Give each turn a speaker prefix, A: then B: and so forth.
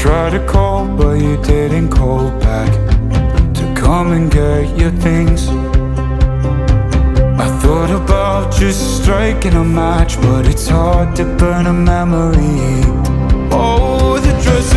A: tried to call, but you didn't call back to come and get your things. I thought about just striking a match, but it's hard to burn a memory. Oh, the dress